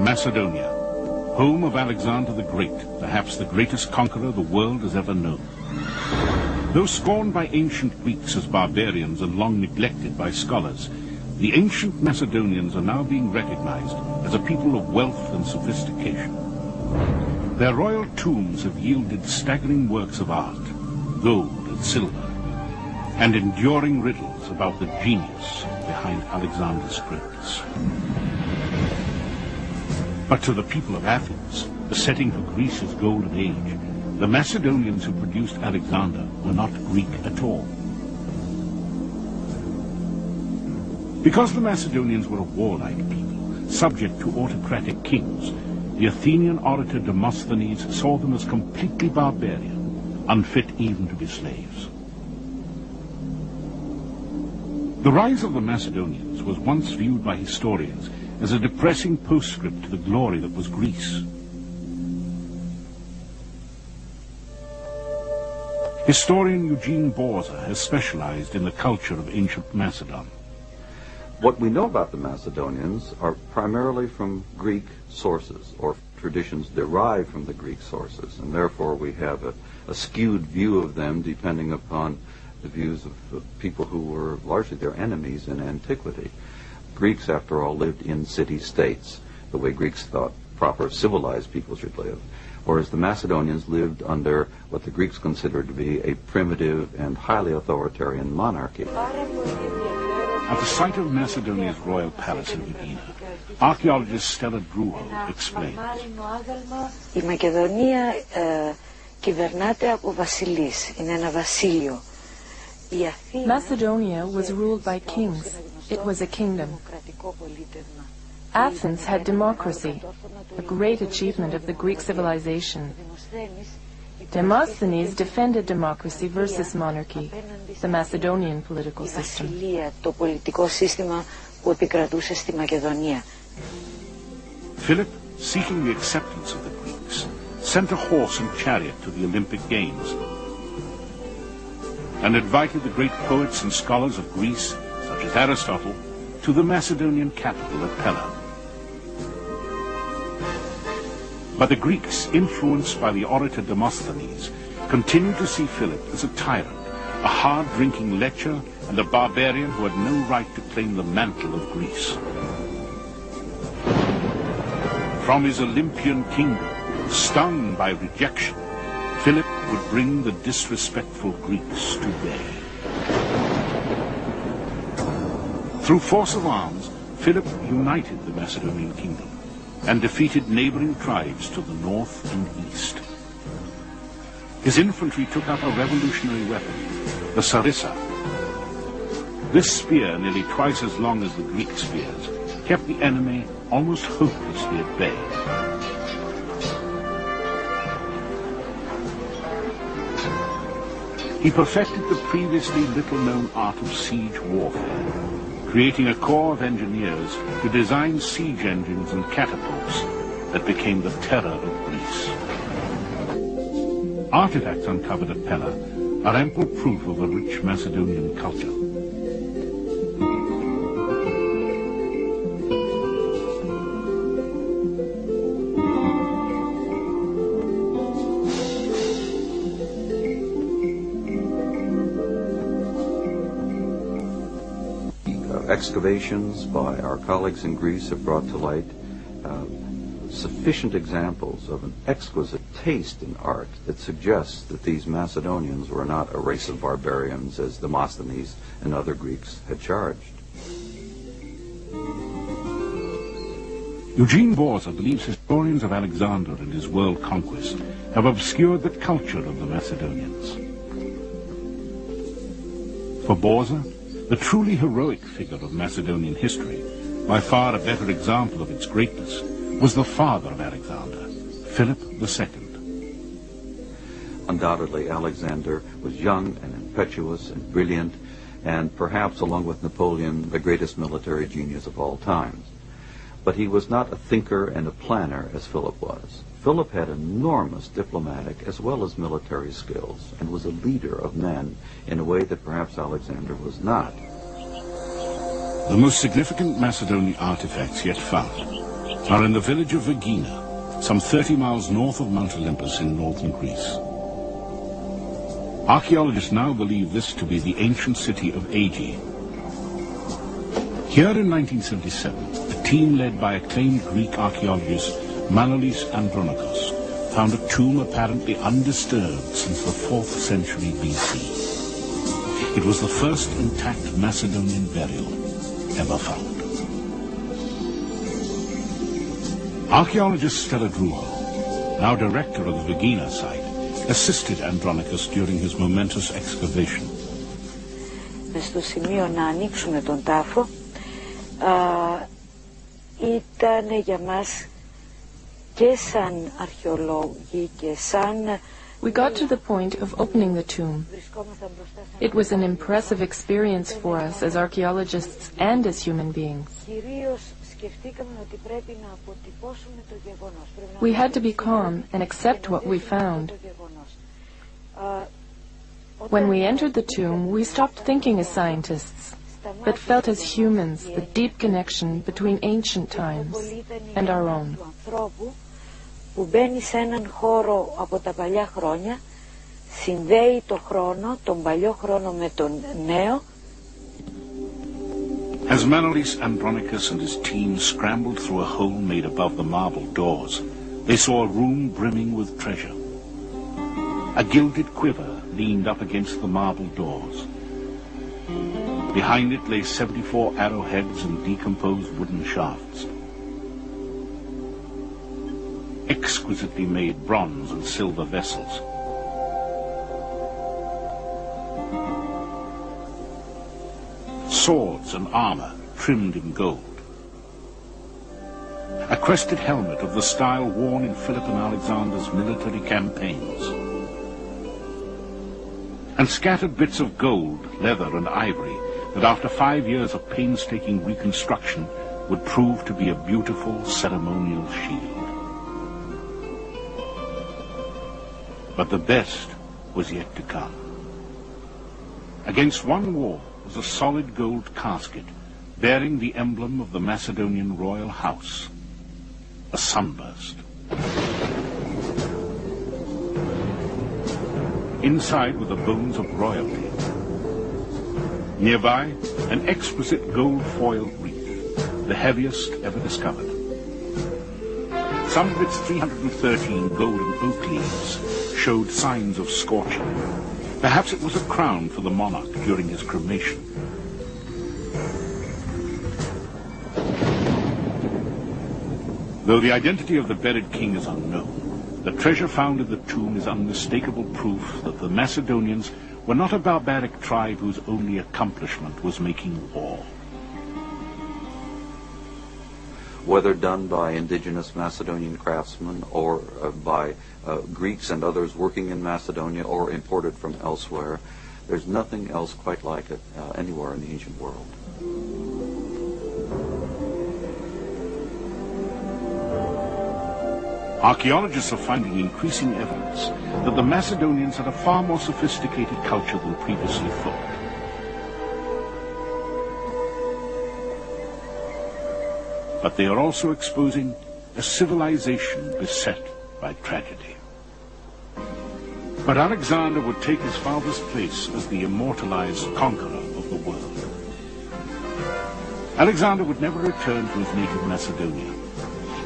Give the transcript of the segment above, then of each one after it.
Macedonia, home of Alexander the Great, perhaps the greatest conqueror the world has ever known. Though scorned by ancient Greeks as barbarians and long neglected by scholars, the ancient Macedonians are now being recognized as a people of wealth and sophistication. Their royal tombs have yielded staggering works of art, gold and silver, and enduring riddles about the genius behind Alexander's greatness. But to the people of Athens, the setting for Greece's golden age, the Macedonians who produced Alexander were not Greek at all. Because the Macedonians were a warlike people, subject to autocratic kings, the Athenian orator Demosthenes saw them as completely barbarian, unfit even to be slaves. The rise of the Macedonians was once viewed by historians as a depressing postscript to the glory that was Greece. Historian Eugene Borza has specialized in the culture of ancient Macedon. What we know about the Macedonians are primarily from Greek sources, or traditions derived from the Greek sources, and therefore we have a skewed view of them depending upon the views of people who were largely their enemies in antiquity. Greeks, after all, lived in city-states, the way Greeks thought proper civilized people should live, whereas the Macedonians lived under what the Greeks considered to be a primitive and highly authoritarian monarchy. At the site of Macedonia's royal palace in Medina, archaeologist Stella Druho explains. Η Μακεδονία κυβερνάται από βασιλείς, είναι ένα βασίλειο. Macedonia was ruled by kings. It was a kingdom. Athens had democracy, a great achievement of the Greek civilization. Demosthenes defended democracy versus monarchy, the Macedonian political system. Philip, seeking the acceptance of the Greeks, sent a horse and chariot to the Olympic Games and invited the great poets and scholars of Greece, such as Aristotle, to the Macedonian capital at Pella. But the Greeks, influenced by the orator Demosthenes, continued to see Philip as a tyrant, a hard-drinking lecher, and a barbarian who had no right to claim the mantle of Greece. From his Olympian kingdom, stung by rejection, Philip would bring the disrespectful Greeks to bay. Through force of arms, Philip united the Macedonian kingdom and defeated neighboring tribes to the north and east. His infantry took up a revolutionary weapon, the sarissa. This spear, nearly twice as long as the Greek spears, kept the enemy almost hopelessly at bay. He perfected the previously little-known art of siege warfare, creating a corps of engineers to design siege engines and catapults that became the terror of Greece. Artifacts uncovered at Pella are ample proof of a rich Macedonian culture. Excavations by our colleagues in Greece have brought to light sufficient examples of an exquisite taste in art that suggests that these Macedonians were not a race of barbarians as Demosthenes and other Greeks had charged. Eugene Borza believes historians of Alexander and his world conquest have obscured the culture of the Macedonians. For Borza, the truly heroic figure of Macedonian history, by far a better example of its greatness, was the father of Alexander, Philip II. Undoubtedly, Alexander was young and impetuous and brilliant, and perhaps, along with Napoleon, the greatest military genius of all times. But he was not a thinker and a planner as Philip was. Philip had enormous diplomatic as well as military skills and was a leader of men in a way that perhaps Alexander was not. The most significant Macedonian artifacts yet found are in the village of Vergina, some 30 miles north of Mount Olympus in northern Greece. Archaeologists now believe this to be the ancient city of Aegae. Here in 1977, a team led by acclaimed Greek archaeologist Manolis Andronikos found a tomb apparently undisturbed since the 4th century BC. It was the first intact Macedonian burial ever found. Archaeologist Stella Druho, now director of the Vergina site, assisted Andronikos during his momentous excavation. Μες στο σημείο να ανοίξουμε τον τάφο ήταν για μας και σαν αρχαιολόγοι και σαν We got to the point of opening the tomb. It was an impressive experience for us as archaeologists and as human beings. We had to be calm and accept what we found. When we entered the tomb, we stopped thinking as scientists, but felt as humans the deep connection between ancient times and our own. Που μπαίνει σε έναν χώρο από τα παλιά χρόνια, συνδέει το χρόνο, τον παλιό χρόνο με τον νέο. As Manolis Andronikos and his team scrambled through a hole made above the marble doors, they saw a room brimming with treasure. A gilded quiver leaned up against the marble doors. Behind it lay 74 arrowheads and decomposed wooden shafts. Exquisitely made bronze and silver vessels. Swords and armor trimmed in gold. A crested helmet of the style worn in Philip and Alexander's military campaigns. And scattered bits of gold, leather and ivory that after 5 years of painstaking reconstruction would prove to be a beautiful ceremonial shield. But the best was yet to come. Against one wall was a solid gold casket bearing the emblem of the Macedonian royal house, a sunburst. Inside were the bones of royalty. Nearby, an exquisite gold-foiled wreath, the heaviest ever discovered. Some of its 313 golden oak leaves showed signs of scorching. Perhaps it was a crown for the monarch during his cremation. Though the identity of the buried king is unknown, the treasure found in the tomb is unmistakable proof that the Macedonians were not a barbaric tribe whose only accomplishment was making war. Whether done by indigenous Macedonian craftsmen or by Greeks and others working in Macedonia or imported from elsewhere, there's nothing else quite like it anywhere in the ancient world. Archaeologists are finding increasing evidence that the Macedonians had a far more sophisticated culture than previously thought. But they are also exposing a civilization beset by tragedy. But Alexander would take his father's place as the immortalized conqueror of the world. Alexander would never return to his native Macedonia.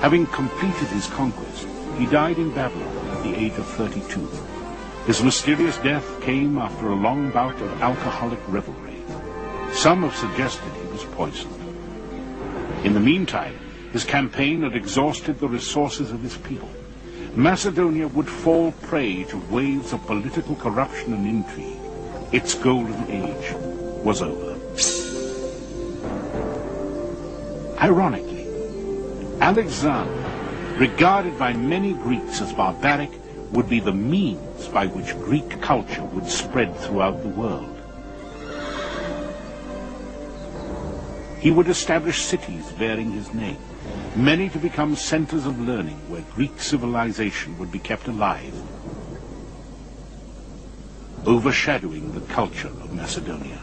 Having completed his conquest, he died in Babylon at the age of 32. His mysterious death came after a long bout of alcoholic revelry. Some have suggested he was poisoned. In the meantime, his campaign had exhausted the resources of his people. Macedonia would fall prey to waves of political corruption and intrigue. Its golden age was over. Ironically, Alexander, regarded by many Greeks as barbaric, would be the means by which Greek culture would spread throughout the world. He would establish cities bearing his name, many to become centers of learning where Greek civilization would be kept alive, overshadowing the culture of Macedonia.